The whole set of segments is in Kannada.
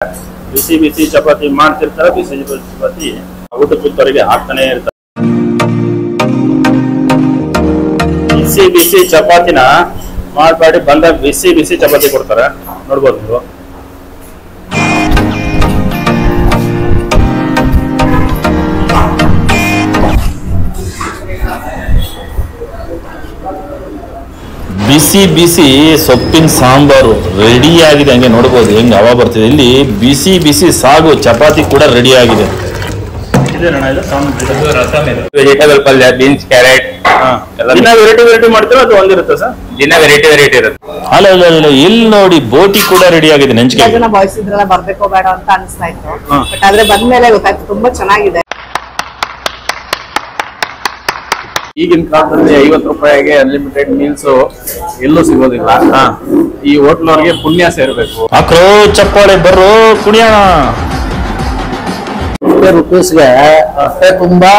ಬಿಸಿ ಬಿಸಿ ಚಪಾತಿ ಮಾಡ್ತಿರ್ತಾರೆ, ಬಿಸಿ ಬಿಸಿ ಚಪಾತಿ ಊಟ ಕೂತವರಿಗೆ ಹಾಕ್ತಾನೆ ಇರ್ತಾರೆ. ಬಿಸಿ ಬಿಸಿ ಚಪಾತಿನ ಮಾಡ್ಬಾಡಿ ಬಂದಾಗ ಬಿಸಿ ಬಿಸಿ ಚಪಾತಿ ಕೊಡ್ತಾರೆ, ನೋಡ್ಬೋದು ನೀವು. ಬಿಸಿ ಬಿಸಿ ಸೊಪ್ಪಿನ ಸಾಂಬಾರು ರೆಡಿ ಆಗಿದೆ, ಹಂಗೆ ನೋಡ್ಬೋದು ಹೆಂಗೆ ಹವಾ ಬರ್ತಿದೆ. ಇಲ್ಲಿ ಬಿಸಿ ಬಿಸಿ ಸಾಗು ಚಪಾತಿ ಕೂಡ ರೆಡಿ ಆಗಿದೆ. ವೆಜಿಟೇಬಲ್ ಪಲ್ಯ, ಬೀನ್ಸ್, ಕ್ಯಾರೆಟ್ ದಿನ ವೆರೈಟಿ ಮಾಡ್ತೀರಾ ಅದು ಒಂದಿರುತ್ತೆ ಸರ್? ದಿನ ವೆರೈಟಿ ಇರುತ್ತೆ. ಅಲ್ಲ ಇಲ್ಲಿ ನೋಡಿ ಬೋಟಿ ಕೂಡ ರೆಡಿ ಆಗಿದೆ. ನೆಂಚಿಗೆ ಭಾವಿಸಿದ್ರಲ್ಲ ಬರ್ಬೇಕೋ ಬೇಡ ಅಂತ ಅನಿಸ್ತಾ ಇತ್ತು, ಬಟ್ ಆದ್ರೆ ಬಂದ್ಮೇಲೆ ಗೊತ್ತಾಯ್ತು ತುಂಬಾ ಚೆನ್ನಾಗಿದೆ. ಈಗಿನ ಕಾಲದಲ್ಲಿ 50 ರೂಪಾಯಿಗೆ ಅನ್ಲಿಮಿಟೆಡ್ ಮೀಲ್ಸ್ ಎಲ್ಲೂ ಸಿಗೋದಿಲ್ಲ. ಈ ಹೋಟ್ಲವ್ರಿಗೆ ಪುಣ್ಯ ಸೇರ್ಬೇಕು. ಹಾಕ್ರೋ ಚಪ್ಪಾಳೆ ಬರ್ರೋ ಕುಣಿಯೋಣ. ₹50ಗೆ ಹೊಟ್ಟೆ ತುಂಬಾ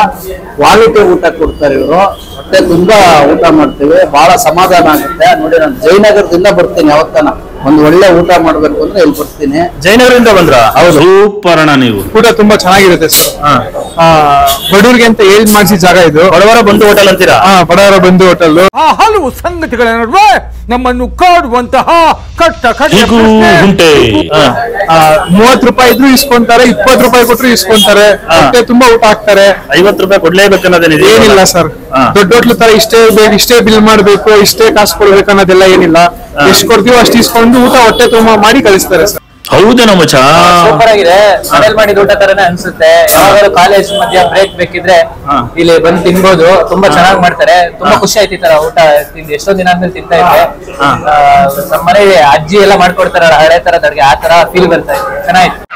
ಕ್ವಾಲಿಟಿ ಊಟ ಕೊಡ್ತಾರೆ ಇವರು. ಹೊಟ್ಟೆ ತುಂಬಾ ಊಟ ಮಾಡ್ತೀವಿ, ಬಹಳ ಸಮಾಧಾನ ಆಗುತ್ತೆ. ನೋಡಿ, ನಾನು ಜಯನಗರದಿಂದ ಬರ್ತೀನಿ, ಯಾವತ್ತನ ಒಂದು ಒಳ್ಳೆ ಊಟ ಮಾಡ್ಬೇಕು ಅಂದ್ರೆ ಇಲ್ಲಿ ಬರ್ತೀನಿ. ಜಯನಗರದಿಂದ ಬಂದ್ರ? ಹೌದು, ಸೂಪರ್ ಅಣ್ಣ. ನೀವು ಊಟ ತುಂಬಾ ಚೆನ್ನಾಗಿರುತ್ತೆ ಸರ್. ಬಡವರಿಗೆ ಅಂತ ಹೇಳಿ ಮಾಡಿಸಿ ಜಾಗ ಇದು. ಬಡವರ ಬಂಧು ಹೋಟೆಲ್ ಅಂತೀರಾ? ಬಡವರ ಬಂಧು ಹೋಟೆಲ್. ಹಲವು ಸಂಗತಿಗಳ ನಡುವೆ ನಮ್ಮನ್ನು ಕಾಡುವಂತಹ ಕಟ್ಟ ಉಂಟೆ. 30 ರೂಪಾಯಿ ಇದ್ರು ಇಸ್ಕೊಂತಾರೆ, 20 ರೂಪಾಯಿ ಕೊಟ್ಟರು ಇಸ್ಕೊಂತಾರೆ. ಹೊಟ್ಟೆ ತುಂಬಾ ಊಟ ಹಾಕ್ತಾರೆ. 50 ರೂಪಾಯಿ ಕೊಡ್ಲೇಬೇಕು ಅನ್ನೋದೇನಿದೆ? ಏನಿಲ್ಲ ಸರ್. ದೊಡ್ಡ ಹೋಟ್ಲು ತರ ಇಷ್ಟೇ ಬಿಲ್ ಮಾಡ್ಬೇಕು, ಇಷ್ಟೇ ಕಾಸು ಕೊಡ್ಬೇಕು ಅನ್ನೋದೆಲ್ಲ ಏನಿಲ್ಲ. ಎಷ್ಟು ಕೊಡ್ತೀವೋ ಅಷ್ಟು ಇಸ್ಕೊಂಡು ಊಟ ಹೊಟ್ಟೆ ತುಂಬಾ ಮಾಡಿ ಕಳಿಸ್ತಾರೆ ಸರ್. ಹೌದೇನೋ ಮಚ್ಚ? ಸೂಪರ್ ಆಗಿದೆ. ಮನೇಲಿ ಮಾಡಿದ ಊಟ ತರನೇ ಅನ್ಸುತ್ತೆ. ಯಾವಾಗಾದ್ರೂ ಕಾಲೇಜ್ ಮಧ್ಯ ಬ್ರೇಕ್ ಬೇಕಿದ್ರೆ ಇಲ್ಲಿ ಬಂದು ತಿನ್ಬೋದು. ತುಂಬಾ ಚೆನ್ನಾಗಿ ಮಾಡ್ತಾರೆ. ತುಂಬಾ ಖುಷಿ ಆಯ್ತು ಈ ತರ ಊಟ ತಿಂದು. ಎಷ್ಟೊಂದ್ ದಿನ ಆದ್ಮೇಲೆ ತಿಂತಾ ಇದ್ದೆ. ನಮ್ಮ ಮನೇಲಿ ಅಜ್ಜಿ ಎಲ್ಲ ಮಾಡ್ಕೊಡ್ತಾರ ಹಳೆ ತರದ ಅಡ್ಗೆ, ಆ ತರ ಫೀಲ್ ಬರ್ತಾ ಇತ್ತು. ಚೆನ್ನಾಗಿತ್ತು.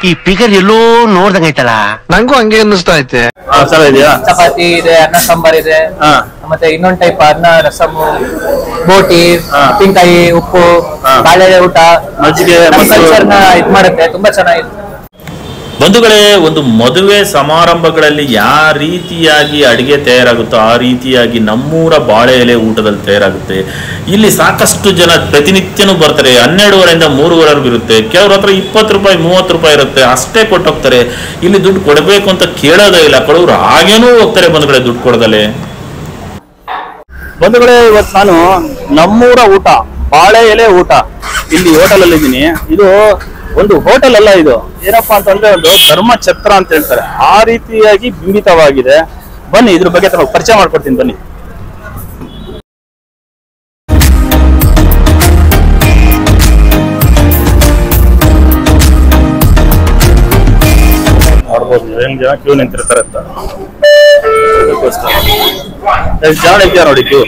ಈ ಪಿಗರ್ ಎಲ್ಲೋ ನೋಡ್ದಂಗ ಐತಲ್ಲ, ನಂಗೂ ಹಂಗೆ ಅನ್ನಿಸ್ತಾ ಐತೆ. ಚಪಾತಿ ಇದೆ, ಅನ್ನ ಸಾಂಬಾರ್ ಇದೆ, ಮತ್ತೆ ಇನ್ನೊಂದ್ ಟೈಪ್ ಅನ್ನ, ರಸಮ್, ಬೋಟಿ, ಉಪ್ಪಿನಕಾಯಿ, ಉಪ್ಪು, ಬಾಳೆ ಊಟ, ಮಜ್ಜಿಗೆ, ಕಲ್ಚರ್ನ ಇದ್ ಮಾಡುತ್ತೆ. ತುಂಬಾ ಚೆನ್ನಾಗಿದೆ. ಬಂಧುಗಳೇ, ಒಂದು ಮದುವೆ ಸಮಾರಂಭಗಳಲ್ಲಿ ಯಾವ ರೀತಿಯಾಗಿ ಅಡಿಗೆ ತಯಾರಾಗುತ್ತೋ ಆ ರೀತಿಯಾಗಿ ನಮ್ಮೂರ ಬಾಳೆ ಎಲೆ ಊಟದಲ್ಲಿ ತಯಾರಾಗುತ್ತೆ. ಇಲ್ಲಿ ಸಾಕಷ್ಟು ಜನ ಪ್ರತಿನಿತ್ಯನೂ ಬರ್ತಾರೆ. 12ವರೆಯಿಂದ 3ವರೆವರೆಗೂ ಇರುತ್ತೆ. ಕೆಲವ್ರ ಹತ್ರ 20 ರೂಪಾಯಿ 30 ರೂಪಾಯಿ ಇರುತ್ತೆ, ಅಷ್ಟೇ ಕೊಟ್ಟೋಗ್ತಾರೆ. ಇಲ್ಲಿ ದುಡ್ಡು ಕೊಡಬೇಕು ಅಂತ ಕೇಳೋದೇ ಇಲ್ಲ. ಕೊಡೋರು ಹಾಗೇನೂ ಹೋಗ್ತಾರೆ ಬಂಧುಗಳೇ, ದುಡ್ಡು ಕೊಡದಲೆ. ಬಂಧುಗಳೇ, ಇವತ್ತು ನಾನು ನಮ್ಮೂರ ಊಟ, ಬಾಳೆ ಎಲೆ ಊಟ, ಇಲ್ಲಿ ಹೋಟೆಲ್ ಅಲ್ಲಿ ಇದ್ದೀನಿ. ಇದು ಒಂದು ಹೋಟೆಲ್ ಅಲ್ಲ, ಇದು ಏನಪ್ಪಾ ಅಂತಂದ್ರೆ ಒಂದು ಧರ್ಮ ಛತ್ರ ಅಂತ ಹೇಳ್ತಾರೆ. ಆ ರೀತಿಯಾಗಿ ಬಿಂಬಿತವಾಗಿದೆ. ಬನ್ನಿ, ಇದ್ರ ಬಗ್ಗೆ ಪರಿಚಯ ಮಾಡ್ಕೊಡ್ತೀನಿ ಬನ್ನಿ. ನೋಡ್ಬೋದು ಹೆಂಗ್ ಜನ ಕ್ಯೂ ನಿಂತಿರ್ತಾರೆ ಅಂತ. ಎಷ್ಟು ಜನ ನಿಂತಿದ್ದಾರೆ ನೋಡಿ ಕ್ಯೂ.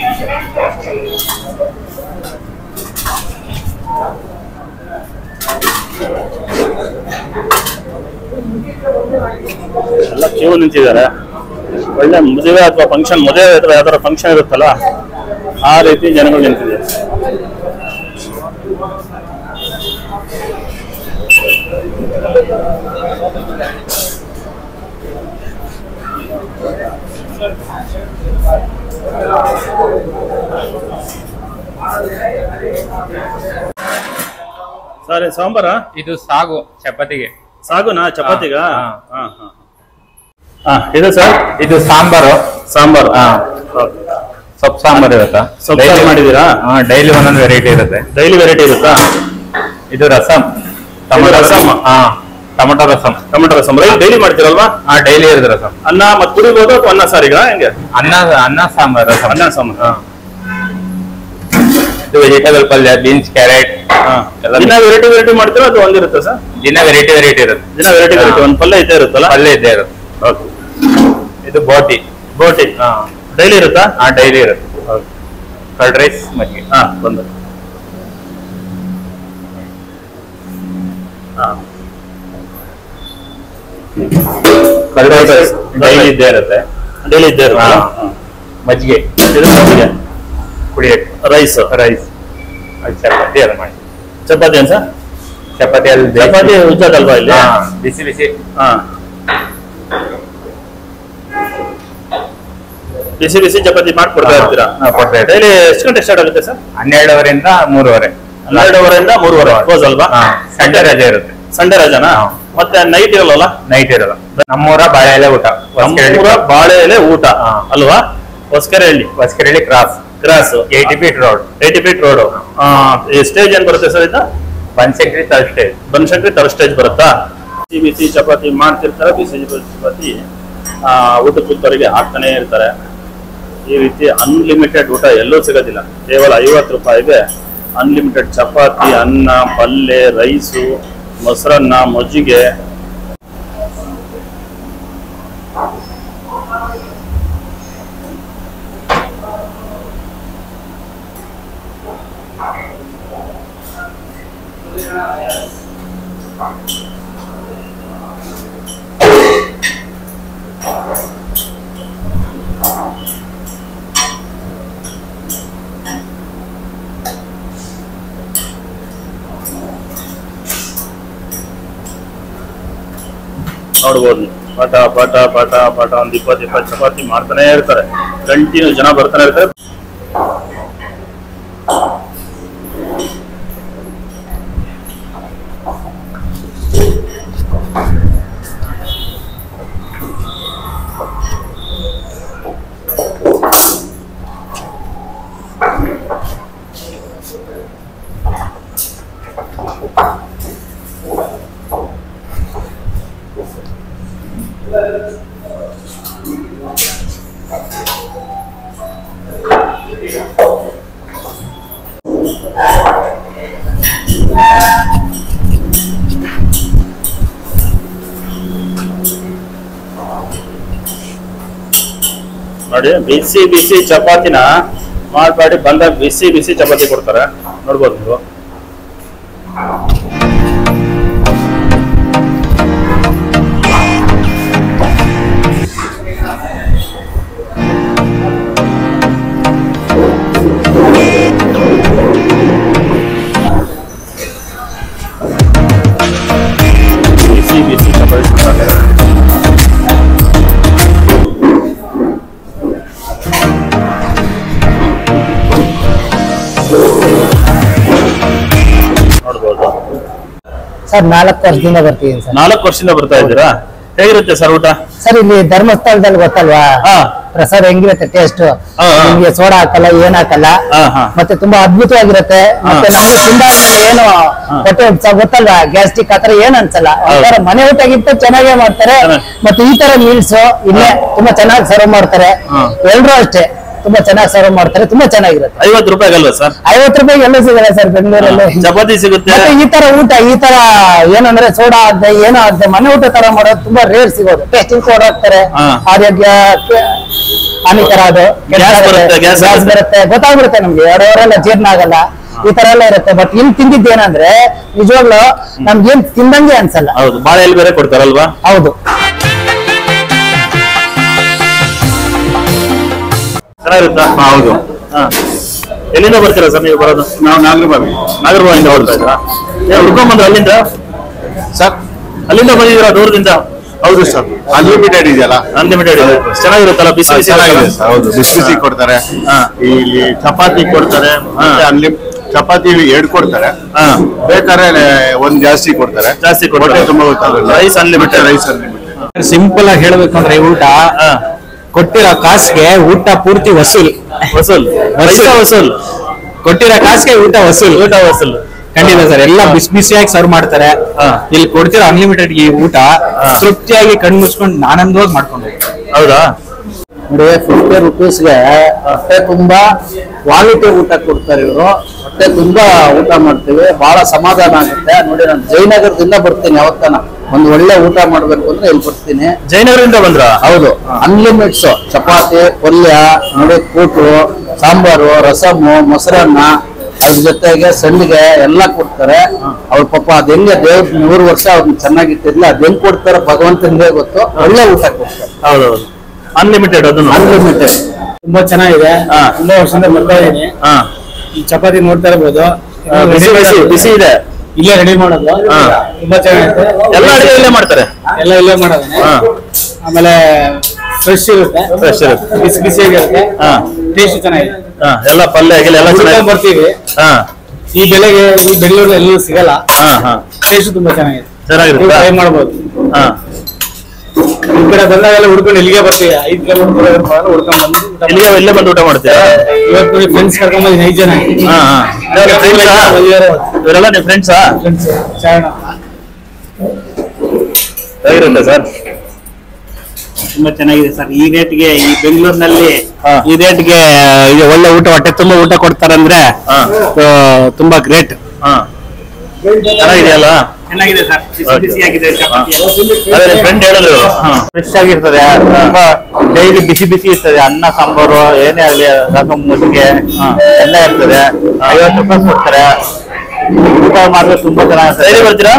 ಎಲ್ಲ ಕ್ಯೂ ನಿಂತಿದ್ದಾರೆ. ಒಳ್ಳೆ ಮದುವೆ ಅಥವಾ ಫಂಕ್ಷನ್, ಮದುವೆ ಅಥವಾ ಯಾವ್ದಾರ ಫಂಕ್ಷನ್ ಇರುತ್ತಲ್ಲ, ಆ ರೀತಿ ಜನಗಳು ನಿಂತಿದ್ದಾರೆ. ಸರಿ, ಸಾಂಬಾರ? ಇದು ಸಾಗು ಚಪಾತಿಗೆ. ಸಾಗುನಾ ಚಪಾತಿಗ? ಇದು ಸರ್, ಇದು ಸಾಂಬಾರು. ಸಾಂಬಾರು ಸೊಪ್ಪು ಸಾಂಬಾರು ಇರುತ್ತಾ? ಸೊಪ್ಪು ಮಾಡಿದೀರಾ? ಡೈಲಿ ಒಂದೊಂದು ವೆರೈಟಿ ಇರುತ್ತೆ. ಡೈಲಿ ವೆರೈಟಿ ಇರುತ್ತಾ? ಇದು rasam, tomato rasam. Tomato rasam. Tomato rasam daily ಮಾಡ್ತೀರಲ್ವಾ? ಡೈಲಿ ಇರುತ್ತೆ ರಸಂ. ಅನ್ನ ಮತ್ತೆ ಕುಡಿಬೋದು ಅಥವಾ ಅನ್ನ ಸಾರಿಗ ಹೆಂಗೆ? ಅನ್ನ ಸಾಂಬಾರು. ಅನ್ನ ಸಾಂಬಾರು. ಇದು ವೆಜಿಟೇಬಲ್ ಪಲ್ಯ, ಬೀನ್ಸ್, ಕ್ಯಾರೆಟ್. ದಿನ ವೆರೈಟಿ ಮಾಡ್ತೀರಾ ಅದು ಒಂದಿರುತ್ತೆ ಸರ್? ದಿನ ವೆರೈಟಿ ಇರುತ್ತೆ. ದಿನ ವೆರೈಟಿ ಒಂದು ಪಲ್ಯ ಇದ್ದೇ ಇರುತ್ತಲ್ಲ? ಪಲ್ಯ ಇದ್ದೇ ಇರುತ್ತೆ. ಇದು ಬೋಟಿ. ಡೈಲಿ ಇರುತ್ತಾ? ಡೈಲಿ ಇರುತ್ತೆ. ಕರ್ಡ್ ರೈಸ್, ಮಜ್ಜಿಗೆ. ಬಂದು ಕರ್ಡ್ ರೈಸ್ ಡೈಲಿ ಇದ್ದೇ ಇರುತ್ತೆ. ಮಜ್ಜಿಗೆ ಕುಡಿಯಕ್ಕೆ. ರೈಸ್ ಚಪಾತಿ ಅದು ಮಾಡಿ. ಚಪಾತಿ ಅನ್ಸ? ಚಪಾತಿ ಅಲ್ಲಿ ಚಪಾತಿ ಉಜ್ಜದಲ್ವಾ ಇಲ್ಲಿ? ಬಿಸಿ ಬಿಸಿ. ಬಿಸಿ ಬಿಸಿ ಚಪಾತಿ ಮಾಡ್ಕೊಡ್ತಾ ಇರ್ತೀರಾ? ಡೈಲಿ ಎಷ್ಟು ಗಂಟೆ ಸ್ಟಾರ್ಟ್ ಆಗುತ್ತೆ ಸರ್? 12ವರೆಯಿಂದ 3ವರೆ. 12ವರೆಯಿಂದ 3ವರೆ ಕ್ಲೋಸ್ ಅಲ್ವಾ? ಸಂಡೆ ರಜೆ ಇರುತ್ತೆ. ಸಂಡೇ ರಜಾನಾ? ಮತ್ತೆ ನೈಟ್ ಇರಲ್ಲ? ನೈಟ್ ಇರಲ್ಲ. ನಮ್ಮೂರ ಬಾಳೆ ಎಲೆ ಊಟ. ನಮ್ಮೂರ ಬಾಳೆ ಎಲೆ ಊಟ ಅಲ್ವಾ? Hosakerehalli cross 80 feet road. 80 feet road. Stage ಏನ್ ಬರುತ್ತೆ ಸರ್ ಇದು? ಬನಶಂಕರಿ ಥರ್ಡ್ ಸ್ಟೇಜ್ ಬರುತ್ತಾ? ಬಿಸಿ ಚಪಾತಿ ಮಾಡ್ತಿರ್ತಾರೆ. ಬಿಸಿ ಚಪಾತಿ ಊಟ ಕೂತವರಿಗೆ ಹಾಕ್ತಾನೆ ಇರ್ತಾರೆ. ಈ ರೀತಿ ಅನ್ಲಿಮಿಟೆಡ್ ಊಟ ಎಲ್ಲೂ ಸಿಗೋದಿಲ್ಲ. ಕೇವಲ 50 ರೂಪಾಯಿಗೆ ಅನ್ಲಿಮಿಟೆಡ್ ಚಪಾತಿ, ಅನ್ನ, ಪಲ್ಯ, ರೈಸು, ಮೊಸರನ್ನ, ಮಜ್ಜಿಗೆ. ನೋಡ್ಬೋದು ಪಾಠ ಪಾಠ ಪಾಠ ಪಾಠ ಒಂದು 20 ಚಪಾತಿ ಮಾಡ್ತಾನೆ ಇರ್ತಾರೆ. ಕಂಟಿನ್ಯೂ ಜನ ಬರ್ತಾನೆ ಇರ್ತಾರೆ. ನೋಡಿ, ಬಿಸಿ ಬಿಸಿ ಚಪಾತಿನ ಮಾಡ್ಬೇಡಿ, ಬಂದಾಗ ಬಿಸಿ ಬಿಸಿ ಚಪಾತಿ ಕೊಡ್ತಾರೆ. ನೋಡ್ಬೋದು ನೀವು. ಬಿಸಿ ಬಿಸಿ ಚಪಾತಿ ಕೊಡ್ತಾರೆ. ನೋಡ್ಬೋದು ಸರ್ 4 ವರ್ಷದಿಂದ ಬರ್ತಿದ್ದೀನಿ ಸರ್. 4 ವರ್ಷದಿಂದ ಬರ್ತಾ ಇದ್ದೀರಾ? ಹೇಗಿರುತ್ತೆ ಸರ್ ಊಟ? ಸರ್ ಇಲ್ಲಿ ಧರ್ಮಸ್ಥಳದಲ್ಲಿ ಗೊತ್ತಲ್ವಾ ಪ್ರಸಾದ ಹೆಂಗಿರುತ್ತೆ ಟೇಸ್ಟ್? ನಿಮ್ಗೆ ಸೋಡಾ ಹಾಕಲ್ಲ, ಏನ್ ಹಾಕಲ್ಲ, ಮತ್ತೆ ತುಂಬಾ ಅದ್ಭುತವಾಗಿರುತ್ತೆ. ಮತ್ತೆ ನಮ್ಗೆ ತಿಂದಾದ್ಮೇಲೆ ಏನು ಹೊಟ್ಟೆ ಗೊತ್ತಲ್ವಾ, ಗ್ಯಾಸ್ಟ್ರಿಕ್ ಆತರ ಏನ್ ಅನ್ಸಲ್ಲ. ಒಂಥರ ಮನೆ ಊಟಗಿಂತ ಚೆನ್ನಾಗೇ ಮಾಡ್ತಾರೆ. ಮತ್ತೆ ಈ ತರ ಮೀಲ್ಸ್ ಇಲ್ಲೇ ತುಂಬಾ ಚೆನ್ನಾಗಿ ಸರ್ವ್ ಮಾಡ್ತಾರೆ. ಎಲ್ರು ಅಷ್ಟೇ ತುಂಬಾ ಚೆನ್ನಾಗಿ ಸರ್ವ್ ಮಾಡ್ತಾರೆ. ತುಂಬಾ ಚೆನ್ನಾಗಿರುತ್ತೆ. 50 ರೂಪಾಯಿ ಅಲ್ವಾ ಸರ್? 50 ರೂಪಾಯಿ ಎಲ್ಲೂ ಸಿಗಲ್ಲ ಸರ್ ಬೆಂಗಳೂರಲ್ಲಿ. ಚಪಾತಿ ಸಿಗುತ್ತೆ. ಮತ್ತೆ ಈ ತರ ಊಟ, ಈ ತರ ಏನಂದ್ರೆ ಸೋಡಾ ಆಗದೆ ಏನೋ ಆಗದೆ ಮನೆ ಊಟ ತರ ಮಾಡೋದು ತುಂಬಾ ರೇರ್ ಸಿಗೋದು. ಟೇಸ್ಟಿಂಗ್ ಸೋಡಾ ಹಾಕ್ತಾರೆ, ಆರೋಗ್ಯ ಹಾನಿಕರ. ಅದು ಗ್ಯಾಸ್ ಬರುತ್ತೆ, ಗೊತ್ತಾಗ್ಬಿಡುತ್ತೆ ನಮ್ಗೆ. ಅವರೆಲ್ಲ ಜೀರ್ಣ ಆಗಲ್ಲ, ಈ ತರ ಎಲ್ಲ ಇರುತ್ತೆ. ಬಟ್ ಇಲ್ಲಿ ತಿಂದಿದ್ದು ಏನಂದ್ರೆ ನಿಜವಾಗ್ಲೂ ನಮ್ಗೇನ್ ತಿಂದಂಗೆ ಅನ್ಸಲ್ಲ. ಹೌದು, ಬಾಳೆ ಎಲೆ ಬೇರೆ ಕೊಡ್ತಾರಲ್ವಾ? ಹೌದು. ಚೆನ್ನಾಗಿರುತ್ತಾ? ಹೌದು. ಎಲ್ಲಿಂದ ಬರ್ತೀರಾ ಸರ್ ನೀವು ಬರೋದು? ನಾವು ನಾಗರಬಾವಿಯಿಂದ ಬರ್ತಾ ಇದ್ರಾ? ಹುಡ್ಕೊಂಡ್ ಬಂದ್ರ ಅಲ್ಲಿಂದ ಸರ್? ಅಲ್ಲಿಂದ ಬಂದಿದ್ದೀರಾ ದೂರದಿಂದ? ಹೌದು ಸರ್. ಅನ್ಲಿಮಿಟೆಡ್ ಇದೆಯಲ್ಲ? ಅನ್ಲಿಮಿಟೆಡ್ ಚೆನ್ನಾಗಿರುತ್ತಲ್ಲ? ಬಿಸಿ ಬಿಸಿ ಚೆನ್ನಾಗಿದೆ ಸರ್. ಹೌದು, ಬಿಸಿ ಬಿಸಿ ಕೊಡ್ತಾರೆ. ಇಲ್ಲಿ ಚಪಾತಿ ಕೊಡ್ತಾರೆ. ಚಪಾತಿ 2 ಕೊಡ್ತಾರೆ. ಬೇಕಾದ್ರೆ 1 ಜಾಸ್ತಿ ಕೊಡ್ತಾರೆ. ತುಂಬಾ ಗೊತ್ತಾಗಲ್ಲ. Rice unlimited. ಸಿಂಪಲ್ ಆಗಿ ಹೇಳ್ಬೇಕಂದ್ರೆ ಊಟ ಕೊಟ್ಟಿರೋ ಕಾಸಿಗೆ ಊಟ ಪೂರ್ತಿ ವಸೂಲ್. ಕೊಟ್ಟಿರೋ ಕಾಸಿಗೆ ಊಟ ವಸೂಲ್. ಖಂಡಿತ ಸರ್. ಎಲ್ಲ ಬಿಸಿ ಬಿಸಿಯಾಗಿ ಸರ್ವ್ ಮಾಡ್ತಾರೆ. ಇಲ್ಲಿ ಕೊಡ್ತಿರೋ ಅನ್ಲಿಮಿಟೆಡ್ ಈ ಊಟ ತೃಪ್ತಿಯಾಗಿ ಕಣ್ಣು ಮುಚ್ಕೊಂಡು ಆನಂದವಾಗಿ ಮಾಡ್ಕೊಂಡು. ಹೌದಾ? ನೋಡಿ, 50 ರೂಪೀಸ್ಗೆ ಹೊಟ್ಟೆ ತುಂಬಾ ಕ್ವಾಲಿಟಿ ಊಟ ಕೊಡ್ತಾರೆ ಇವರು. ಹೊಟ್ಟೆ ತುಂಬಾ ಊಟ ಮಾಡ್ತೀವಿ, ಬಹಳ ಸಮಾಧಾನ ಆಗುತ್ತೆ. ನೋಡಿ, ನಾನು ಜಯನಗರದಿಂದ ಬರ್ತೀನಿ. ಯಾವತ್ತನ ಒಂದು ಒಳ್ಳೆ ಊಟ ಮಾಡ್ಬೇಕು ಅಂದ್ರೆ ಇಲ್ಲಿ ಬರ್ತೀನಿ. ಜಯನಗರದಿಂದ ಬಂದ್ರ? ಹೌದು. ಅನ್ಲಿಮಿಟ್ಸ್ ಚಪಾತಿ, ಪಲ್ಯ, ನೋಡಿ ಕೂಟು, ಸಾಂಬಾರು, ರಸಮು, ಮೊಸರನ್ನ, ಅದ್ರ ಜೊತೆಗೆ ಸಂಡಿಗೆ ಎಲ್ಲ ಕೊಡ್ತಾರೆ. ಅವ್ರ ಪಾಪ ಅದ್ ಹೆಂಗೆ ದೇವ್ರ 100 ವರ್ಷ ಅವ್ರನ್ನ ಚೆನ್ನಾಗಿಟ್ಟಿರ್ಲಿ, ಅದ್ ಹೆಂಗ್ ಕೊಡ್ತಾರೆ ಭಗವಂತನಿಗೆ ಗೊತ್ತು. ಒಳ್ಳೆ ಊಟ ಕೊಡ್ತಾರೆ. ಹೌದೌದು. ಅನ್ಲಿಮಿಟೆಡ್. ಅದನ್ನು ಅನ್ಲಿಮಿಟೆಡ್ ತುಂಬಾ ಚೆನ್ನಾಗಿದೆ. ತುಂಬಾ ವರ್ಷದಿಂದ ಬರ್ತಾ ಇದೀನಿ. ಈ ಚಪಾತಿ ನೋಡ್ತಾ ಇರ್ಬೋದು, ಬಿಸಿ ಇದೆ. ಇಲ್ಲೇ ರೆಡಿ ಮಾಡೋದು. ತುಂಬಾ ಚೆನ್ನಾಗಿದೆ. ಎಲ್ಲ ಅಡಿಗೆ ಇಲ್ಲೇ ಮಾಡ್ತಾರೆ. ಎಲ್ಲ ಇಲ್ಲೇ ಮಾಡೋದೇನೆ. ಆಮೇಲೆ ಫ್ರೆಶ್ ಇರುತ್ತೆ, ಬಿಸಿ ಬಿಸಿಯಾಗಿರುತ್ತೆ. ಟೇಸ್ಟ್ ಚೆನ್ನಾಗಿದೆ. ಎಲ್ಲ ಪಲ್ಯ ಎಲ್ಲ ಬರ್ತೀವಿ. ಈ ಬೆಲೆಗೆ ಈ ಬೆಂಗಳೂರಲ್ಲಿ ಎಲ್ಲೂ ಸಿಗಲ್ಲ. ಟೇಸ್ಟ್ ತುಂಬಾ ಚೆನ್ನಾಗಿದೆ. ಚೆನ್ನಾಗಿರುತ್ತೆ. ಟ್ರೈ ಮಾಡ್ಬೋದು. ಹಾ ಈ ಕಡೆ ಬಂದಾಗೆಲ್ಲ ಹುಡ್ಕೊಂಡು ಇಲ್ಲಿಗೆ ಬರ್ತೀವಿ. 5 ಕಿಲೋಮೀಟರ್ ಹುಡ್ಕೊಂಡ್ ಬಂದು ಇಲ್ಲೇ ಬಂದು ಊಟ ಮಾಡ್ತೀರಾ? ಇವತ್ತು ಫ್ರೆಂಡ್ಸ್ ಕರ್ಕೊಂಡ್ ಬಂದಿದ್ದೀನಿ 5 ಜನ. ಹಾ ಹಾ ಇವರೆಲ್ಲ ನಿಮ್ ಫ್ರೆಂಡ್ಸಾ? ಹೇಗಿರುತ್ತೆ ಸರ್? ತುಂಬಾ ಚೆನ್ನಾಗಿದೆ ಸರ್. ಈ ರೇಟ್ಗೆ ಈ ಬೆಂಗಳೂರಿನಲ್ಲಿ ಈ ರೇಟ್ಗೆ ಒಳ್ಳೆ ಊಟ, ಹೊಟ್ಟೆ ತುಂಬಾ ಊಟ ಕೊಡ್ತಾರಂದ್ರೆ ತುಂಬಾ ಗ್ರೇಟ್. ಚೆನ್ನಾಗಿದೆಯಲ್ಲ? ಚೆನ್ನಾಗಿದೆ ಸರ್. ಬಿಸಿ ಆಗಿದೆ. ಅದೇ ಫ್ರೆಂಡ್ ಹೇಳಿದ್ರು ಫ್ರೆಶ್ ಆಗಿರ್ತದೆ. ಡೈಲಿ ಬಿಸಿ ಬಿಸಿ ಇರ್ತದೆ. ಅನ್ನ ಸಾಂಬಾರು ಏನೇ ಆಗಲಿ, ರಸಂ ಮುದ್ದೆ ಎಲ್ಲ ಇರ್ತದೆ. 50 ರೂಪಾಯಿ ಕೊಡ್ತಾರೆ. ಊಟ ಮಾಡಿದ್ರೆ ತುಂಬಾ ಚೆನ್ನಾಗಿರ್ತದೆ. ಡೈಲಿ ಬರ್ತೀರಾ?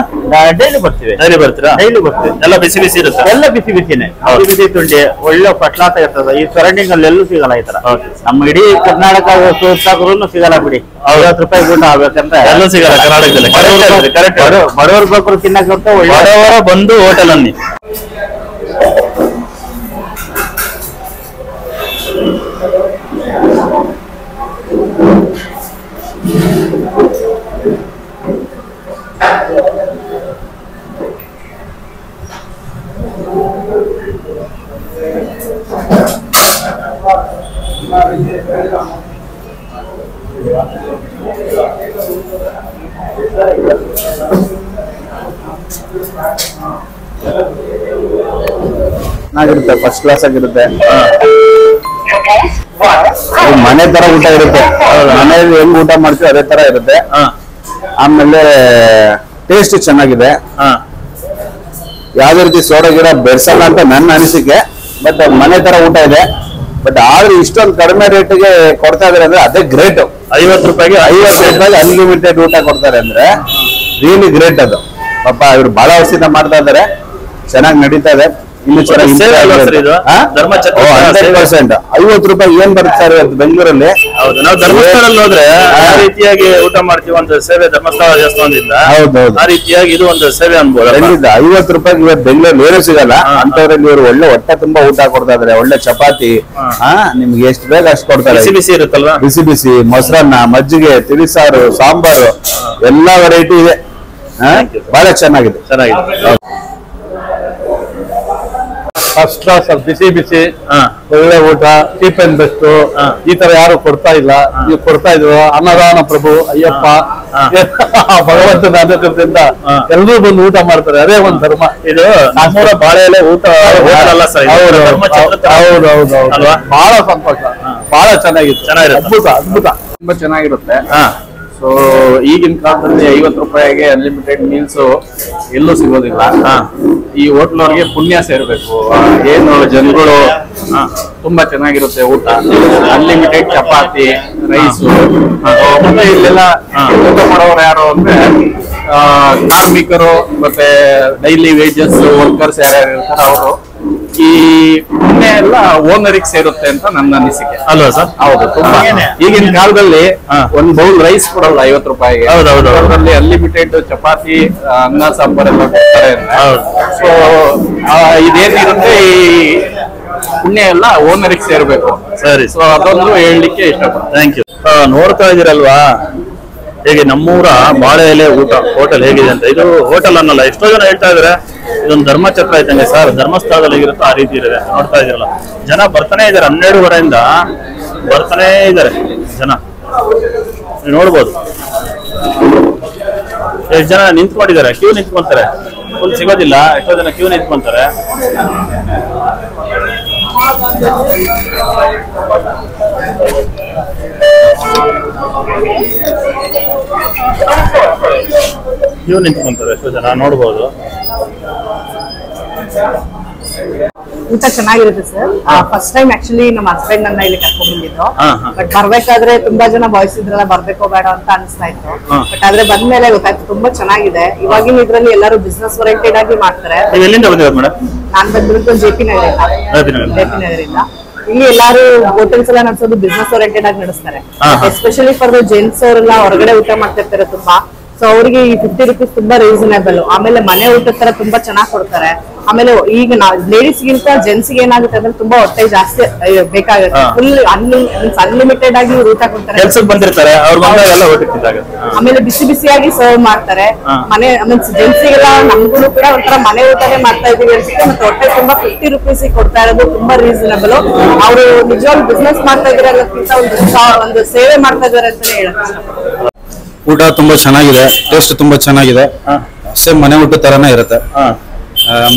ಡೈಲಿ ಬರ್ತೀವಿ. ಡೈಲಿ ಬರ್ತೀರಾ? ಡೈಲಿ ಬರ್ತೀವಿ. ಎಲ್ಲ ಬಿಸಿ ಬಿಸಿ ಇರುತ್ತೆ? ಎಲ್ಲ ಬಿಸಿ ಬಿಸಿನೇ. ಬಿಸಿ ಬಿಸಿ ತಿಂಡಿ ಒಳ್ಳೆ ಫಟ್ಲಾತ ಇರ್ತದೆ. ಈ ಸರೌಂಡಿಂಗ್ ಅಲ್ಲಿ ಎಲ್ಲೂ ಸಿಗಲ್ಲ ಈ ತರ. ನಮ್ಮ ಇಡೀ ಕರ್ನಾಟಕ ಸುತ್ತಾದ್ರೂ ಸಿಗಲ್ಲ ಬಿಡಿ. 50 ರೂಪಾಯಿ ಊಟ ಆಗ್ಬೇಕಂದ್ರೆ ಎಲ್ಲೂ ಸಿಗಲ್ಲ ಕರ್ನಾಟಕದಲ್ಲಿ. ಕರೆಕ್ಟ್. ಬಡವರು ಬೇಕು ತಿನ್ನಕ್ಕಂತ ಒಳ್ಳೆ ಬಡವರ ಬಂದು ಹೋಟೆಲ್ ಅನ್ನಿ. ಚೆನ್ನಾಗಿರುತ್ತೆ, ಫಸ್ಟ್ ಕ್ಲಾಸ್ ಆಗಿರುತ್ತೆ. ಮನೆ ತರ ಊಟ ಇರುತ್ತೆ. ಮನೆಯಲ್ಲಿ ಹೆಂಗ್ ಊಟ ಮಾಡ್ತೀವಿ ಅದೇ ತರ ಇರುತ್ತೆ. ಆಮೇಲೆ ಟೇಸ್ಟ್ ಚೆನ್ನಾಗಿದೆ. ಯಾವ್ದೇ ರೀತಿ ಸೋಡಾ ಗಿಡ ಬೆರ್ಸಲ್ಲ ಅಂತ ನನ್ನ ಅನಿಸಿಕೆ. ಬಟ್ ಮನೆ ತರ ಊಟ ಇದೆ. ಬಟ್ ಆದ್ರೆ ಇಷ್ಟೊಂದು ಕಡಿಮೆ ರೇಟ್ಗೆ ಕೊಡ್ತಾ ಇದಾರೆ ಅಂದ್ರೆ ಅದೇ ಗ್ರೇಟ್. 50 ರೂಪಾಯಿಗೆ ಅನ್ಲಿಮಿಟೆಡ್ ಊಟ ಕೊಡ್ತಾರೆ ಅಂದ್ರೆ ರಿಯಲಿ ಗ್ರೇಟ್ ಅದು. ಪಾಪ ಇವ್ರು ಬಹಳ ವರ್ಷದಿಂದ ಮಾಡ್ತಾ ಇದಾರೆ, ಚೆನ್ನಾಗಿ ನಡೀತಾ ಇದೆ. ಇನ್ನು ಚೆನ್ನಾಗಿ 100%. 50 ರೂಪಾಯಿ ಏನ್ ಬರುತ್ತೆ ಸರ್ ಇವತ್ತು ಬೆಂಗಳೂರಲ್ಲಿ? ಹೌದು, ನಾವು ಧರ್ಮಸ್ಥಳದಲ್ಲಿ ಹೋದ್ರೆ ಆ ರೀತಿಯಾಗಿ ಊಟ ಮಾಡ್ತೀವಿ. ಒಂದು ಸೇವೆ ಧರ್ಮಸ್ಥಳ ದೇವಸ್ಥಾನದಿಂದ. ಹೌದೌದು, ಆ ರೀತಿಯಾಗಿ ಇದು ಒಂದು ಸೇವೆ ಅನ್ಬೋದು. 50 ರೂಪಾಯಿ ಇವತ್ತು ಬೆಂಗಳೂರಲ್ಲಿ ಏನೂ ಸಿಗಲ್ಲ. ಅಂತವ್ರಲ್ಲಿ ಇವರು ಒಳ್ಳೆ ಹೊಟ್ಟೆ ತುಂಬಾ ಊಟ ಕೊಡ್ತಾ ಇದಾರೆ. ಒಳ್ಳೆ ಚಪಾತಿ, ನಿಮ್ಗೆ ಎಷ್ಟು ಬೇಗ ಅಷ್ಟು ಕೊಡ್ತಾರೆ. ಬಿಸಿ ಬಿಸಿ ಇರುತ್ತಲ್ವಾ? ಬಿಸಿ ಬಿಸಿ ಮೊಸರನ್ನ, ಮಜ್ಜಿಗೆ, ತಿಳಿಸಾರು, ಸಾಂಬಾರು ಎಲ್ಲಾ ವೆರೈಟಿ ಇದೆ. ಬಹಳ ಚೆನ್ನಾಗಿದೆ. ಫಸ್ಟ್ ಕ್ಲಾಸ್ ಬಿಸಿ ಬಿಸಿ ಒಳ್ಳೆ ಊಟ, ಚೀಪ್ ಅಂಡ್ ಬೆಸ್ಟ್. ಈ ತರ ಯಾರು ಕೊಡ್ತಾ ಇಲ್ಲ. ನೀವು ಕೊಡ್ತಾ ಇದ್ರು ಅನ್ನದಾನ ಪ್ರಭು ಅಯ್ಯಪ್ಪ ಭಗವಂತನ ಅನುಗ್ರಹದಿಂದ ಎಲ್ಲರೂ ಬಂದು ಊಟ ಮಾಡ್ತಾರೆ. ಅದೇ ಒಂದು ಧರ್ಮ. ಇದು ನಮ್ಮೂರ ಬಾಳೆ ಎಲೆ ಊಟ ಅಲ್ಲ ಸರ್. ಹೌದೌದು ಅಲ್ವಾ? ಬಹಳ ಸಂತೋಷ, ಬಹಳ ಚೆನ್ನಾಗಿರುತ್ತೆ. ಅದ್ಭುತ ಅದ್ಭುತ, ತುಂಬಾ ಚೆನ್ನಾಗಿರುತ್ತೆ. ಸೊ ಈಗಿನ ಕಾಲದಲ್ಲಿ 50 ರೂಪಾಯಿಗೆ ಅನ್ಲಿಮಿಟೆಡ್ ಮೀಲ್ಸ್ ಎಲ್ಲೂ ಸಿಗೋದಿಲ್ಲ. ಈ ಹೋಟ್ಲವ್ರಿಗೆ ಪುಣ್ಯ ಸೇರ್ಬೇಕು. ಏನು ಜನಗಳು ತುಂಬಾ ಚೆನ್ನಾಗಿರುತ್ತೆ ಊಟ. Unlimited chapati, rice. ಮತ್ತೆ ಇಲ್ಲೆಲ್ಲ ಊಟ ಮಾಡೋರು ಯಾರು ಅಂದ್ರೆ ಕಾರ್ಮಿಕರು ಮತ್ತೆ ಡೈಲಿ ವೇಜಸ್ ವರ್ಕರ್ಸ್ ಯಾರ್ಯಾರು ಇರ್ತಾರೆ ಅವರು. ಈ ಪುಣ್ಯ ಎಲ್ಲ ಓನರಿಗೆ ಸೇರುತ್ತೆ ಅಂತ ನನ್ನ ಅನಿಸಿಕೆ ಅಲ್ವಾ ಸರ್? ಹೌದು, ತುಂಬಾ. ಈಗಿನ ಕಾಲದಲ್ಲಿ ಒಂದ್ ಬೌಲ್ ರೈಸ್ ಕೊಡಲ್ಲ 50 ರೂಪಾಯಿಗೆ. ಅದರಲ್ಲಿ ಅನ್ಲಿಮಿಟೆಡ್ ಚಪಾತಿ, ಅನ್ನ ಸಾಂಬಾರೆಲ್ಲ ಕೊಡ್ತಾರೆ. ಸೊ ಇದೇನಿರುತ್ತೆ, ಈ ಪುಣ್ಯ ಎಲ್ಲ ಓನರಿಗೆ ಸೇರ್ಬೇಕು. ಸರಿ, ಸೊ ಅದೊಂದು ಹೇಳಲಿಕ್ಕೆ ಇಷ್ಟಪಡ್ತೀನಿ. Thank you. ನೋಡ್ತಾ ಇದೀರಲ್ವಾ ಹೇಗೆ ನಮ್ಮೂರ ಬಾಳೆ ಎಲೆ ಊಟ ಹೋಟೆಲ್ ಹೇಗಿದೆ ಅಂತ. ಇದು ಹೋಟೆಲ್ ಅನ್ನಲ್ಲ, ಎಷ್ಟೋ ಜನ ಹೇಳ್ತಾ ಇದಾರೆ ಇದೊಂದು ಧರ್ಮಚಕ್ರ ಇದ್ದಂಗೆ ಸರ್. ಧರ್ಮಸ್ಥಳದಲ್ಲಿ ಹೇಗಿರುತ್ತೋ ಆ ರೀತಿ ಇದೆ. ನೋಡ್ತಾ ಇದೀರಲ್ಲ, ಜನ ಬರ್ತಾನೆ ಇದಾರೆ. 12:30 ಬರ್ತಾನೆ ಇದಾರೆ ಜನ. ನೀವು ನೋಡ್ಬೋದು ಎಷ್ಟು ಜನ ನಿಂತ್ಕೊಂಡಿದ್ದಾರೆ. ಕ್ಯೂ ನಿಂತ್ಕೊಂತಾರೆ. ಫುಲ್ ಸಿಗೋದಿಲ್ಲ. ಎಷ್ಟೋ ಜನ ಕ್ಯೂ ನಿಂತ್ಕೊಂತಾರೆ. ಕ್ಯೂ ನಿಂತ್ಕೊಂತಾರೆ ಎಷ್ಟೋ ಜನ ನೋಡ್ಬೋದು. ಊಟ ಚೆನ್ನಾಗಿರುತ್ತೆ ಸರ್. ಫಸ್ಟ್ ಟೈಮ್ ಆಕ್ಚುಲಿ ನಮ್ಮ ಹಸ್ಬೆಂಡ್ ನನ್ನ ಇಲ್ಲಿ ಕರ್ಕೊಂಡ್ ಬಂದಿದ್ದು. ಬಟ್ ಬರ್ಬೇಕಾದ್ರೆ ತುಂಬಾ ಜನ ಬಾಯ್ಸ್ ಇದ್ರಲ್ಲ, ಬರ್ಬೇಕೋ ಬೇಡ ಅಂತ ಅನಿಸ್ತಾ ಇತ್ತು. ಬಟ್ ಆದ್ರೆ ಬಂದ್ಮೇಲೆ ಗೊತ್ತಾಯ್ತು ತುಂಬಾ ಚೆನ್ನಾಗಿದೆ. ಇವಾಗಿನ ಇದ್ರಲ್ಲಿ ಎಲ್ಲರೂ ಬಿಸ್ನೆಸ್ ಓರಿಯೆಂಟೆಡ್ ಆಗಿ ಮಾಡ್ತಾರೆ. ಎಲ್ಲಿಂದ ಬಂದಿರೋದು ಮೇಡಮ್? ನಾನ್ ಬಂದ್ಬಿಟ್ಟು JP ನಗರಿಂದ. ಇಲ್ಲಿ ಎಲ್ಲಾರು ಹೋಟೆಲ್ಸ್ ಎಲ್ಲ ನಡೆಸೋದು ಬಿಸ್ನೆಸ್ ಓರಿಯೆಂಟೆಡ್ ಆಗಿ ನಡೆಸ್ತಾರೆ. ಎಸ್ಪೆಷಲಿ ಫಾರ್ ದ ಜೆಂಟ್ಸ್ ಅವರೆಲ್ಲ ಹೊರಗಡೆ ಊಟ ಮಾಡ್ತಿರ್ತಾರೆ ತುಂಬಾ. ಸೊ ಅವ್ರಿಗೆ ಈ 50 ರೂಪೀಸ್ ತುಂಬಾ ರೀಸನೇಬಲ್. ಆಮೇಲೆ ಮನೆ ಊಟದ ತರ ತುಂಬಾ ಚೆನ್ನಾಗಿ ಕೊಡ್ತಾರೆ. ಆಮೇಲೆ ಈಗ ಲೇಡೀಸ್ ಗಿಂತ ಜೆಂಟ್ಸ್ ಗೆ ಏನಾಗುತ್ತೆ ಅಂದ್ರೆ ತುಂಬಾ ಹೊಟ್ಟೆ ಜಾಸ್ತಿ ಬೇಕಾಗುತ್ತೆ. ಫುಲ್ ಅನ್ಲಿಮಿಟೆಡ್ ಆಗಿ ಊಟ ಕೊಡ್ತಾರೆ. ಕೆಲ್ಸಕ್ಕೆ ಬಂದಿರ್ತಾರೆ ಅವ್ರ ಬಂದಾಗೆಲ್ಲ ಆಮೇಲೆ ಬಿಸಿ ಬಿಸಿಯಾಗಿ ಸರ್ವ್ ಮಾಡ್ತಾರೆ. ಮನೆ ಜೆಂಟ್ಸ್ ಗೆಲ್ಲ ನಮ್ಗೂ ಕೂಡ ಒಂಥರ ಮನೆ ಊಟನೇ ಮಾಡ್ತಾ ಇದೀವಿ ಅನ್ಸುತ್ತೆ. ಮತ್ತೆ ಹೊಟ್ಟೆ ತುಂಬಾ 50 ರೂಪೀಸ್ ಕೊಡ್ತಾ ಇರೋದು ತುಂಬಾ ರೀಸನಬಲ್. ಅವರು ನಿಜವಾಗ್ಲೂ ಬಿಸ್ನೆಸ್ ಮಾಡ್ತಾ ಇದಾರೆ ಅನ್ನೋದಕ್ಕಿಂತ ಒಂದು ಸೇವೆ ಮಾಡ್ತಾ ಇದಾರೆ ಅಂತಾನೆ ಹೇಳಕ್. ಊಟ ತುಂಬಾ ಚೆನ್ನಾಗಿದೆ, ಟೇಸ್ಟ್ ತುಂಬಾ ಚೆನ್ನಾಗಿದೆ, ಸೇಮ್ ಮನೆ ಊಟ ತರಾನೇ ಇರುತ್ತೆ.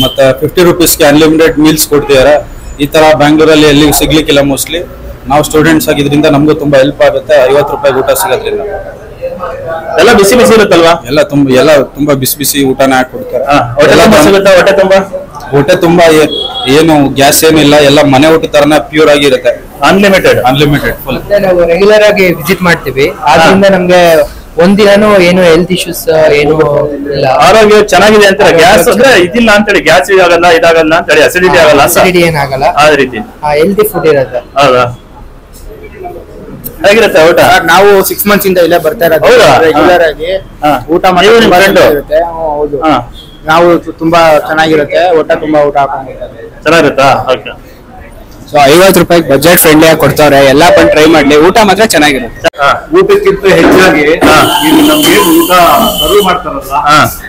ಮತ್ತೆ 50 ರೂಪೀಸ್ಗೆ ಅನ್ಲಿಮಿಟೆಡ್ ಮೀಲ್ಸ್ ಕೊಡ್ತಿದ್ದಾರೆ. ಈ ತರ ಬ್ಯಾಂಗ್ಳೂರಲ್ಲಿ ಎಲ್ಲಿ ಸಿಗ್ಲಿಕ್ಕಿಲ್ಲ ಮೋಸ್ಟ್ಲಿ. ನಾವು ಸ್ಟೂಡೆಂಟ್ಸ್ ಆಗಿದ್ರಿಂದ ನಮಗೂ ತುಂಬಾ ಹೆಲ್ಪ್ ಆಗುತ್ತೆ. 50 ರೂಪಾಯಿ ಊಟ ಸಿಗೋದ್ರಿಂದ ಎಲ್ಲ ಬಿಸಿ ಬಿಸಿ ಇರುತ್ತಲ್ವಾ? ಎಲ್ಲ ತುಂಬಾ ಬಿಸಿ ಬಿಸಿ ಊಟನ ಹಾಕೊಡ್ತಾರೆ. ಹೊಟ್ಟೆ ತುಂಬಾ ಏನು ಗ್ಯಾಸ್ ಏನಿಲ್ಲ, ಎಲ್ಲ ಮನೆ ಊಟ ತರನ ಪ್ಯೂರ್ ಆಗಿರುತ್ತೆ. Unlimited full. ನಾವು ರೆಗ್ಯುಲರ್ ಆಗಿ ವಿಸಿಟ್ ಮಾಡ್ತೀವಿ, ಆದ್ರಿಂದ ನಮ್ಗೆ ಒಂದಿನೂ ಏನು ಹೆಲ್ತ್ ಇಶ್ಯೂಸ್ ಏನು ಇಲ್ಲ. ಆರೋಗ್ಯ ಚೆನ್ನಾಗಿದೆ ಅಂತ. ಗ್ಯಾಸ್ ಅಂದ್ರೆ ಇದಿಲ್ಲ ಅಂತೇಳಿ, ಗ್ಯಾಸ್ ಆಗಲ್ಲ ಇದಾಗಲ್ಲ ಅಂತೇಳಿ, ಅಸಿಡಿಟಿ ಆಗಲ್ಲ, ಅಸಿಡಿಟಿ ಏನಾಗಲ್ಲ, ಆ ರೀತಿ ಹೆಲ್ತಿ ಫುಡ್ ಇರುತ್ತೆ. ಹೌದಾ? ಹೇಗಿರುತ್ತೆ ಊಟ? ನಾವು 6 months ಇಂದ ಇಲ್ಲೇ ಬರ್ತಾ ಇರೋದು. ರೆಗ್ಯುಲರ್ ಆಗಿ ಊಟ ಮಾಡಿರುತ್ತೆ. ಹೌದು, ನಾವು ತುಂಬಾ ಚೆನ್ನಾಗಿರುತ್ತೆ. ಊಟ ತುಂಬಾ ಊಟ ಚೆನ್ನಾಗಿರುತ್ತಾ? ಓಕೆ. ಸೊ 50 ರೂಪಾಯಿಗೆ ಬಜೆಟ್ ಫ್ರೆಂಡ್ಲಿ ಆಗಿ ಕೊಡ್ತಾವ್ರೆ. ಎಲ್ಲಾ ಬಂದು ಟ್ರೈ ಮಾಡ್ಲಿ, ಊಟ ಮಾತ್ರ ಚೆನ್ನಾಗಿರುತ್ತೆ. ಊಟಕ್ಕಿಂತ ಹೆಚ್ಚಾಗಿ ಇಲ್ಲಿ ನಮ್ಗೆ ಊಟ ಸರ್ವ್ ಮಾಡ್ತಾರಲ್ಲ,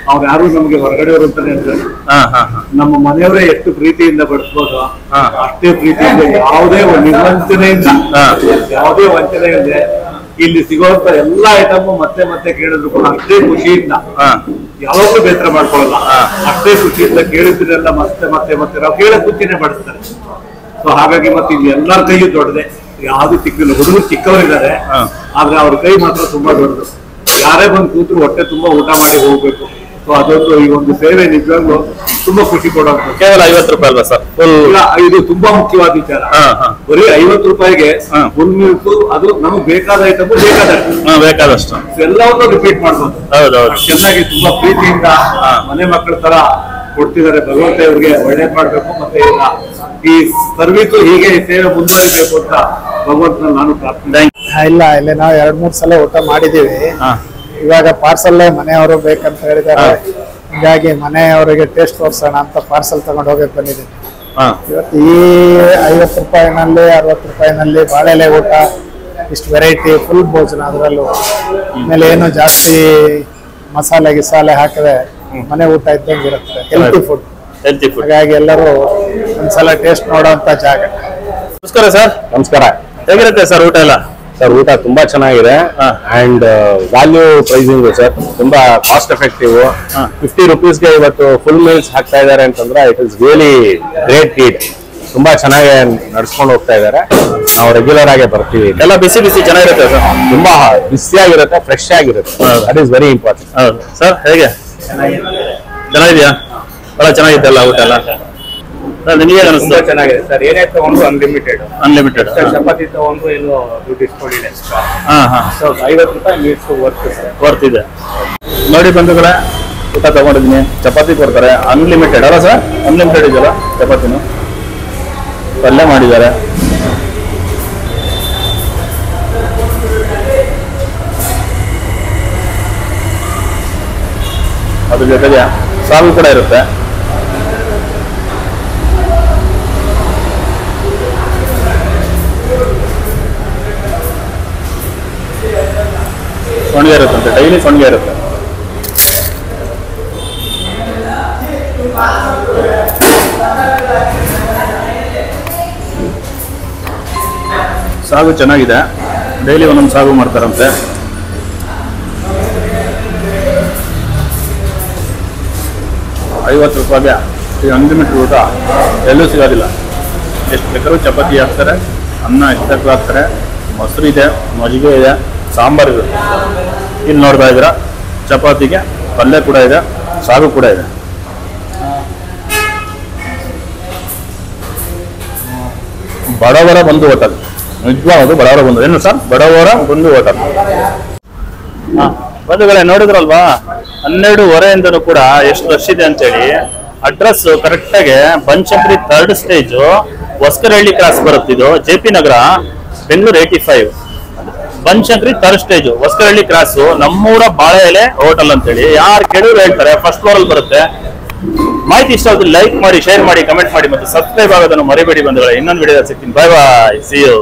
ಅವ್ರು ಯಾರು ನಮ್ಗೆ ಹೊರಗಡೆಯವರು ಅಂತಾನೆ ಹೇಳ್ತಾರೆ. ನಮ್ಮ ಮನೆಯವರೇ ಎಷ್ಟು ಪ್ರೀತಿಯಿಂದ ಬಡಿಸ್ಬೋದು ಅಷ್ಟೇ ಪ್ರೀತಿಯಿಂದ, ಯಾವುದೇ ವಂಚನೆ ಇಲ್ಲದೆ ಇಲ್ಲಿ ಸಿಗುವಂತ ಎಲ್ಲಾ ಐಟಮ್ ಮತ್ತೆ ಕೇಳಿದ್ರು ಕೂಡ ಅಷ್ಟೇ ಖುಷಿಯಿಂದ, ಯಾವಾಗ್ಲೂ ಬೇಸರ ಮಾಡ್ಕೊಳ್ಳಲ್ಲ, ಅಷ್ಟೇ ಖುಷಿಯಿಂದ ಕೇಳಿದ್ರೆಲ್ಲ ಮತ್ತೆ ನಾವು ಕೇಳೋ ಖುಷಿನೇ ಬಡಿಸ್ತಾರೆ. ಸೊ ಹಾಗಾಗಿ ಮತ್ತೆ ಇಲ್ಲಿ ಎಲ್ಲರ ಕೈಯೂ ದೊಡ್ಡದೆ, ಯಾವ್ದು ಚಿಕ್ಕದಿಲ್ಲ. ಹುಡುಗರು ಚಿಕ್ಕವರಿದ್ದಾರೆ, ಆದ್ರೆ ಅವ್ರ ಕೈ ಮಾತ್ರ ತುಂಬಾ ದೊಡ್ಡದು. ಯಾರೇ ಬಂದು ಕೂತ್ರು ಹೊಟ್ಟೆ ತುಂಬಾ ಊಟ ಮಾಡಿ ಹೋಗ್ಬೇಕು. ಸೊ ಅದೊಂದು ಈ ಒಂದು ಸೇವೆ ನಿಜವಾಗ್ಲೂ ತುಂಬಾ ಖುಷಿ ಕೊಡೋದು. ಕೇವಲ 50 ರೂಪಾಯಿ ಅಲ್ವಾ ಸರ್? ಇದು ತುಂಬಾ ಮುಖ್ಯವಾದ ವಿಚಾರ. ಬರೀ 50 ರೂಪಾಯಿಗೆ ಫುಲ್ ಮೀಲ್ಸ್, ಅದು ನಮಗೆ ಬೇಕಾದ ಐಟಮ್ ಬೇಕಾದಷ್ಟು ಎಲ್ಲವನ್ನೂ ರಿಪೀಟ್ ಮಾಡ್ಬೋದು. ಚೆನ್ನಾಗಿ ತುಂಬಾ ಪ್ರೀತಿಯಿಂದ ಮನೆ ಮಕ್ಕಳ ತರ ಕೊಡ್ತಿದ್ದಾರೆ. ಭಗವಂತ ಇವ್ರಿಗೆ ಒಳ್ಳೇದ್ ಮಾಡ್ಬೇಕು. ಮತ್ತೆ ಈ ಸರ್ವಿಸ್ ಹೀಗೆ ಸೇವೆ ಮುಂದುವರಿಬೇಕು ಅಂತ ಭಗವಂತನ ನಾನು ಪ್ರಾರ್ಥನೆ. ಇಲ್ಲ ನಾವು 2-3 ಸಲ ಊಟ ಮಾಡಿದೀವಿ. ಇವಾಗ ಪಾರ್ಸಲ್ ಮನೆಯವರು ಬೇಕಂತ ಹೇಳಿದ್ದಾರೆ. ಹೀಗಾಗಿ ಮನೆಯವರಿಗೆ ಟೇಸ್ಟ್ ತೋರ್ಸೋಣ ಅಂತ ಪಾರ್ಸಲ್ ತಗೊಂಡು ಹೋಗಕ್ಕೆ ಬಂದಿದ್ದೀನಿ. ಇವತ್ತು ಈ 50 ರೂಪಾಯಿನಲ್ಲಿ 60 ರೂಪಾಯಿನಲ್ಲಿ ಬಾಳೆಲೆ ಊಟ, ಇಷ್ಟು ವೆರೈಟಿ ಫುಲ್ ಭೋಜನ, ಅದರಲ್ಲೂ ಆಮೇಲೆ ಏನು ಜಾಸ್ತಿ ಮಸಾಲೆ ಗಿಸಾಲೆ ಹಾಕಿದ್ರೆ ಮನೆ ಊಟ ಇದ್ದಂಗೆ ಇರುತ್ತೆ. Healthy food. ಹಾಗಾಗಿ ಎಲ್ಲರೂ ಒಂದ್ಸಲ ಟೇಸ್ಟ್ ನೋಡೋಂತ ಜಾಗ. ನಮಸ್ಕಾರ ಸರ್. ನಮಸ್ಕಾರ. ಹೇಗಿರುತ್ತೆ ಸರ್ ಊಟ ಎಲ್ಲ? ಸರ್ ಊಟ ತುಂಬಾ ಚೆನ್ನಾಗಿದೆ ಅಂಡ್ ವ್ಯಾಲ್ಯೂ ಪ್ರೈಸಿಂಗ್ ಸರ್, ತುಂಬಾ ಕಾಸ್ಟ್ ಎಫೆಕ್ಟಿವ್. 50 ರೂಪೀಸ್ಗೆ ಇವತ್ತು ಫುಲ್ ಮೀಲ್ಸ್ ಹಾಕ್ತಾ ಇದ್ದಾರೆ ಅಂತಂದ್ರೆ it is really great heat. ತುಂಬಾ ಚೆನ್ನಾಗಿ ನಡ್ಸ್ಕೊಂಡು ಹೋಗ್ತಾ ಇದ್ದಾರೆ. ನಾವು ರೆಗ್ಯುಲರ್ ಆಗಿ ಬರ್ತೀವಿ. ಎಲ್ಲ ಬಿಸಿ ಬಿಸಿ ಚೆನ್ನಾಗಿರುತ್ತೆ ಸರ್, ತುಂಬಾ ಬಿಸಿಯಾಗಿರುತ್ತೆ, ಫ್ರೆಶ್ ಆಗಿರುತ್ತೆ. That is very important. ಹೌದು ಸರ್. ಹೇಗೆ ಚೆನ್ನಾಗಿದೆಯಾ? ಬಹಳ ಚೆನ್ನಾಗಿದ್ದಲ್ಲ ಊಟ ಎಲ್ಲ? ನಿಮಗೆ ತುಂಬಾ ಚೆನ್ನಾಗಿದೆ ಸರ್. ಏನೇ ತಗೊಂಡು ಅನ್ಲಿಮಿಟೆಡ್. ಚಪಾತಿ ತಗೊಂಡು ಏನು ದುಡ್ಡು ಇಸ್ಕೊಂಡಿದೆ. 50 ರೂಪಾಯಿ ಮೀಟ್ಸ್ ವರ್ತ್ ಇದೆ. ನೋಡಿ ಬಂಧುಗಳೇ, ಊಟ ತಗೊಂಡಿದ್ದೀನಿ. ಚಪಾತಿ ಕೊಡ್ತಾರೆ, ಅನ್ಲಿಮಿಟೆಡ್ ಅಲ್ಲ ಸರ್? ಅನ್ಲಿಮಿಟೆಡ್ ಇದೆಯಲ್ಲ ಚಪಾತಿನೂ. ಪಲ್ಯ ಮಾಡಿದ್ದಾರೆ. ಅದ್ರ ಜೊತೆಗೆ ಸಾಗು ಕೂಡ ಇರುತ್ತೆ. ಸೊಂಡಿಗೆ ಇರುತ್ತಂತೆ, ಡೈಲಿ ಸೊಂಡಿಗೆ ಇರುತ್ತೆ. ಸಾಗು ಚೆನ್ನಾಗಿದೆ, ಡೈಲಿ ಒಂದೊಂದು ಸಾಗು ಮಾಡ್ತಾರಂತೆ. ₹50 ರೂಪಾಯಿಗೆ ಈ ಅನ್ಲಿಮಿಟೆಡ್ ಊಟ ಎಲ್ಲೂ ಸಿಗೋದಿಲ್ಲ. ಎಷ್ಟು ಬೇಕಾದ್ರೂ ಚಪಾತಿ ಹಾಕ್ತಾರೆ, ಅನ್ನ ಎಷ್ಟು ಹಾಕ್ತಾರೆ, ಮೊಸರು ಇದೆ, ಮಜ್ಜಿಗೆ ಇದೆ, ಸಾಂಬಾರು ಇದೆ. ಇಲ್ಲಿ ನೋಡ್ತಾ ಇದ್ದೀರಾ, ಚಪಾತಿಗೆ ಪಲ್ಯ ಕೂಡ ಇದೆ, ಸಾಗು ಕೂಡ ಇದೆ. ಬಡವರ ಬಂಧು ಹೋಟೆಲ್, ನಿಜವಾಗ್ಲೂ ಬಡವರ ಬಂಧು. ಏನು ಸರ್? ಬಡವರ ಬಂಧು ಹೋಟೆಲ್. ಬಂಧುಗಳೇ, ನೋಡಿದ್ರಲ್ವಾ 12:15 ಕೂಡ ಎಷ್ಟು ರಶ್ ಇದೆ ಅಂತೇಳಿ. ಅಡ್ರೆಸ್ ಕರೆಕ್ಟಾಗಿ Banashankari 3rd stage, Hosakerehalli cross ಬರುತ್ತಿದ್ದು, JP Nagar, Bengaluru 85. Banashankari 3rd stage, Hosakerehalli cross, ನಮ್ಮೂರ ಬಾಳೆ ಎಲೆ ಹೋಟೆಲ್ ಅಂತೇಳಿ. ಯಾರು ಕೇಳಿದ್ರು ಹೇಳ್ತಾರೆ. ಫಸ್ಟ್ ಫ್ಲೋರ್ ಅಲ್ಲಿ ಬರುತ್ತೆ. ಮಾಹಿತಿ ಇಷ್ಟ ಆದ್ರೆ ಲೈಕ್ ಮಾಡಿ, ಶೇರ್ ಮಾಡಿ, ಕಮೆಂಟ್ ಮಾಡಿ ಮತ್ತು ಸಬ್ಸ್ಕ್ರೈಬ್ ಆಗೋದನ್ನು ಮರಿಬೇಡಿ ಬಂಧುಗಳೇ. ಇನ್ನೊಂದು ವಿಡಿಯೋ ಸಿಗ್ತೀನಿ. ಬಾಯ್ ಬಾಯ್, ಸಿ ಯು.